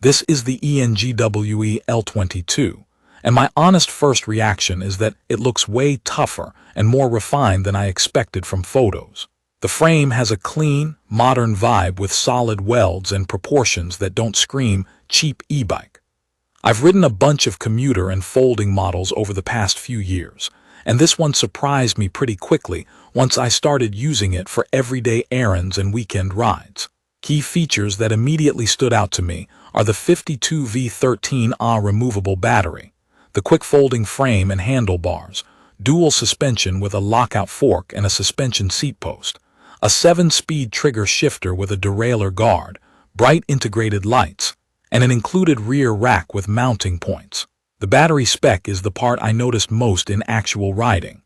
This is the ENGWE L20 2, and my honest first reaction is that it looks way tougher and more refined than I expected from photos. The frame has a clean, modern vibe with solid welds and proportions that don't scream cheap e-bike. I've ridden a bunch of commuter and folding models over the past few years, and this one surprised me pretty quickly once I started using it for everyday errands and weekend rides. Key features that immediately stood out to me are the 52V13Ah removable battery, the quick folding frame and handlebars, dual suspension with a lockout fork and a suspension seat post, a 7-speed trigger shifter with a derailleur guard, bright integrated lights, and an included rear rack with mounting points. The battery spec is the part I noticed most in actual riding.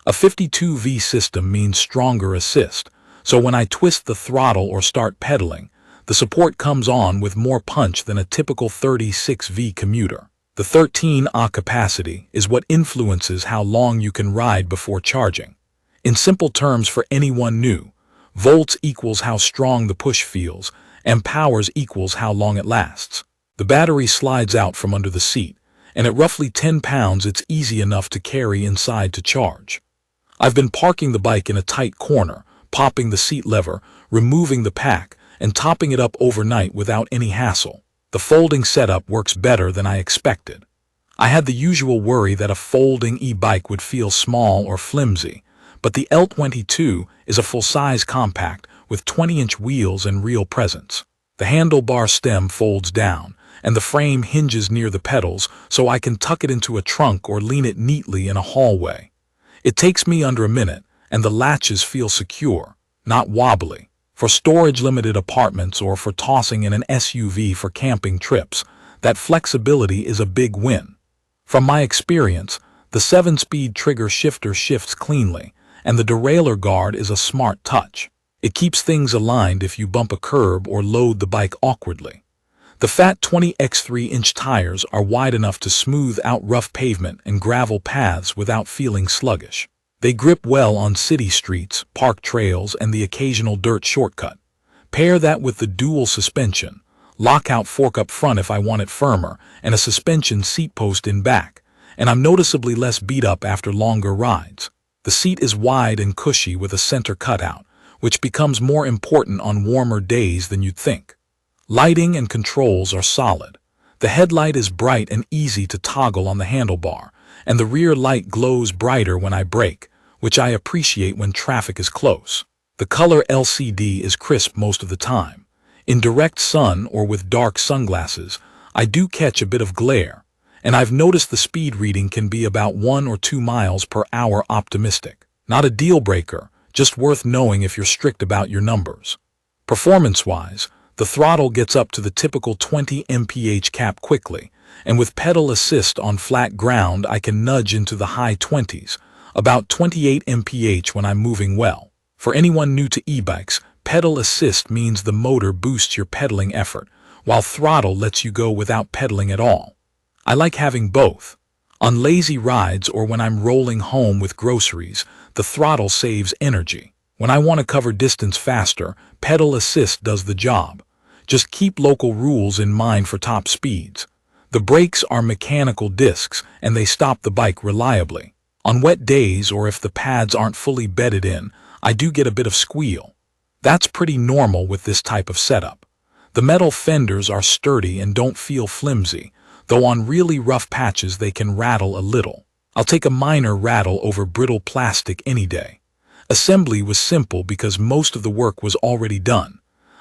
A 52V system means stronger assist, so when I twist the throttle or start pedaling, the support comes on with more punch than a typical 36V commuter. The 13Ah capacity is what influences how long you can ride before charging. In simple terms for anyone new, volts equals how strong the push feels, and powers equals how long it lasts. The battery slides out from under the seat, and at roughly 10 pounds it's easy enough to carry inside to charge. I've been parking the bike in a tight corner, popping the seat lever, removing the pack, and topping it up overnight without any hassle. The folding setup works better than I expected. I had the usual worry that a folding e-bike would feel small or flimsy, but the L20 2 is a full-size compact with 20-inch wheels and real presence. The handlebar stem folds down, and the frame hinges near the pedals so I can tuck it into a trunk or lean it neatly in a hallway. It takes me under a minute, and the latches feel secure, not wobbly. For storage-limited apartments or for tossing in an SUV for camping trips, that flexibility is a big win. From my experience, the 7-speed trigger shifter shifts cleanly, and the derailleur guard is a smart touch. It keeps things aligned if you bump a curb or load the bike awkwardly. The fat 20x3-inch tires are wide enough to smooth out rough pavement and gravel paths without feeling sluggish. They grip well on city streets, park trails, and the occasional dirt shortcut. Pair that with the dual suspension, lockout fork up front if I want it firmer, and a suspension seat post in back, and I'm noticeably less beat up after longer rides. The seat is wide and cushy with a center cutout, which becomes more important on warmer days than you'd think. Lighting and controls are solid. The headlight is bright and easy to toggle on the handlebar, and the rear light glows brighter when I brake, which I appreciate when traffic is close. The color LCD is crisp most of the time. In direct sun or with dark sunglasses, I do catch a bit of glare, and I've noticed the speed reading can be about 1 or 2 miles per hour optimistic. Not a deal breaker, just worth knowing if you're strict about your numbers. Performance-wise, the throttle gets up to the typical 20 mph cap quickly, and with pedal assist on flat ground I can nudge into the high 20s, about 28 mph when I'm moving well. For anyone new to e-bikes, pedal assist means the motor boosts your pedaling effort, while throttle lets you go without pedaling at all. I like having both. On lazy rides or when I'm rolling home with groceries, the throttle saves energy. When I want to cover distance faster, pedal assist does the job. Just keep local rules in mind for top speeds. The brakes are mechanical discs and they stop the bike reliably. On wet days or if the pads aren't fully bedded in, I do get a bit of squeal. That's pretty normal with this type of setup. The metal fenders are sturdy and don't feel flimsy, though on really rough patches they can rattle a little. I'll take a minor rattle over brittle plastic any day. Assembly was simple because most of the work was already done.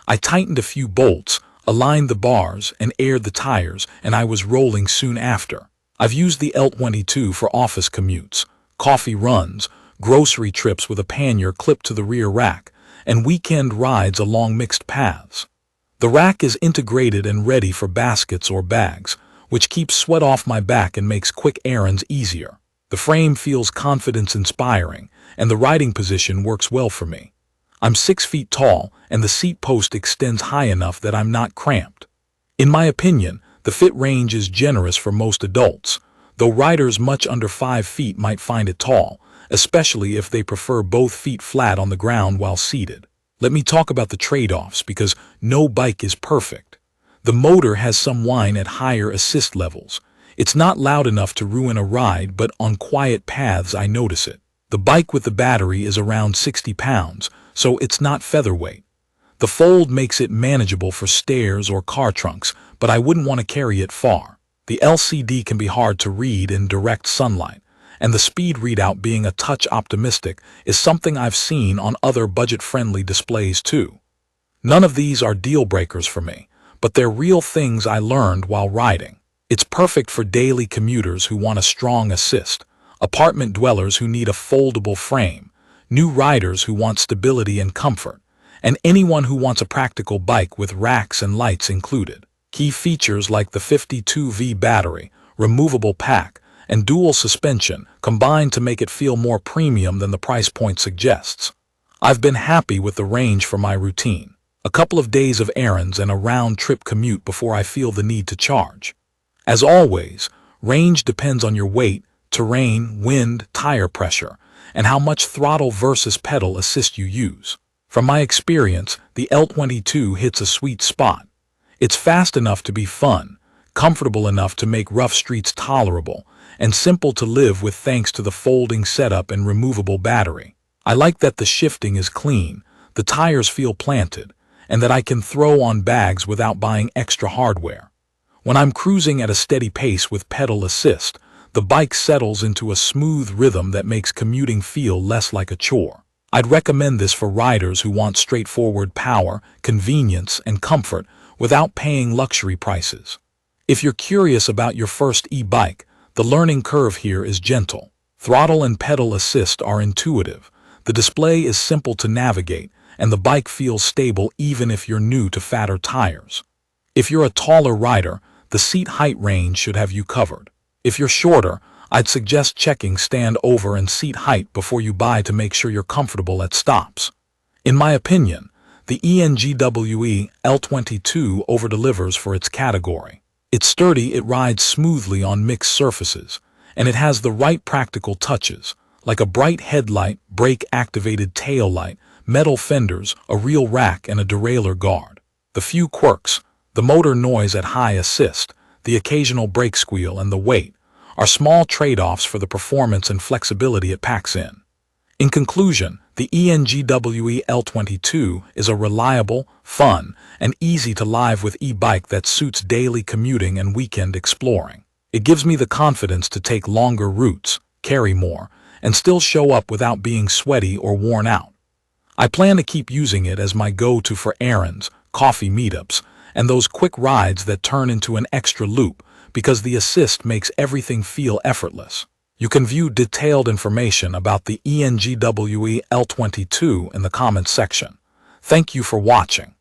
I tightened a few bolts, aligned the bars, and aired the tires, and I was rolling soon after. I've used the L20 2 for office commutes, coffee runs, grocery trips with a pannier clipped to the rear rack, and weekend rides along mixed paths. The rack is integrated and ready for baskets or bags, which keeps sweat off my back and makes quick errands easier. The frame feels confidence-inspiring, and the riding position works well for me. I'm 6 feet tall, and the seat post extends high enough that I'm not cramped. In my opinion, the fit range is generous for most adults, though riders much under 5 feet might find it tall, especially if they prefer both feet flat on the ground while seated. Let me talk about the trade-offs because no bike is perfect. The motor has some whine at higher assist levels. It's not loud enough to ruin a ride, but on quiet paths I notice it. The bike with the battery is around 60 pounds, so it's not featherweight. The fold makes it manageable for stairs or car trunks, but I wouldn't want to carry it far. The LCD can be hard to read in direct sunlight, and the speed readout being a touch optimistic is something I've seen on other budget-friendly displays too. None of these are deal breakers for me, but they're real things I learned while riding. It's perfect for daily commuters who want a strong assist, apartment dwellers who need a foldable frame, new riders who want stability and comfort, and anyone who wants a practical bike with racks and lights included. Key features like the 52V battery, removable pack, and dual suspension combine to make it feel more premium than the price point suggests. I've been happy with the range for my routine. A couple of days of errands and a round-trip commute before I feel the need to charge. As always, range depends on your weight, terrain, wind, tire pressure, and how much throttle versus pedal assist you use. From my experience, the L20 hits a sweet spot. It's fast enough to be fun, comfortable enough to make rough streets tolerable, and simple to live with thanks to the folding setup and removable battery. I like that the shifting is clean, the tires feel planted, and that I can throw on bags without buying extra hardware. When I'm cruising at a steady pace with pedal assist, the bike settles into a smooth rhythm that makes commuting feel less like a chore. I'd recommend this for riders who want straightforward power, convenience, and comfort without paying luxury prices. If you're curious about your first e-bike, the learning curve here is gentle. Throttle and pedal assist are intuitive. The display is simple to navigate, and the bike feels stable even if you're new to fatter tires. If you're a taller rider, the seat height range should have you covered. If you're shorter, I'd suggest checking stand over and seat height before you buy to make sure you're comfortable at stops. In my opinion, the ENGWE L20 over-delivers for its category. It's sturdy, it rides smoothly on mixed surfaces, and it has the right practical touches, like a bright headlight, brake-activated tail light, metal fenders, a real rack, and a derailleur guard. The few quirks, the motor noise at high assist, the occasional brake squeal, and the weight, are small trade-offs for the performance and flexibility it packs in. In conclusion, the ENGWE L20 is a reliable, fun, and easy-to-live with e-bike that suits daily commuting and weekend exploring. It gives me the confidence to take longer routes, carry more, and still show up without being sweaty or worn out. I plan to keep using it as my go-to for errands, coffee meetups, and those quick rides that turn into an extra loop because the assist makes everything feel effortless. You can view detailed information about the ENGWE L20 in the comments section. Thank you for watching.